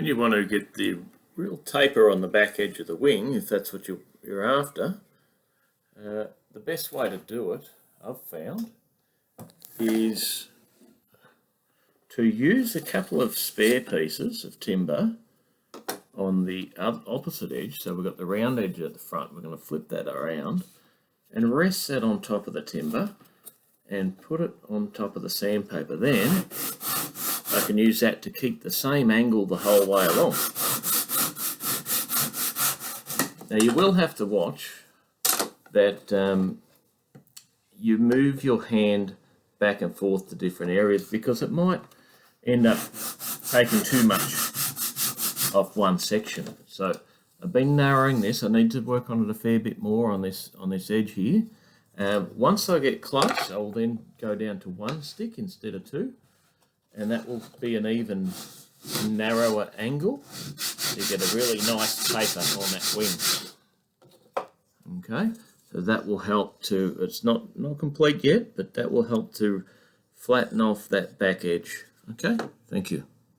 When you want to get the real taper on the back edge of the wing, if that's what you're after, the best way to do it, I've found, is to use a couple of spare pieces of timber on the opposite edge. So we've got the round edge at the front. We're going to flip that around and rest that on top of the timber and put it on top of the sandpaper. Then I can use that to keep the same angle the whole way along. Now you will have to watch that you move your hand back and forth to different areas, because it might end up taking too much off one section. So I've been narrowing this. I need to work on it a fair bit more on this edge here. Once I get close, I will then go down to one stick instead of two, and that will be an even narrower angle to get a really nice taper on that wing. Okay, so that will help to, it's not complete yet, but that will help to flatten off that back edge. Okay, thank you.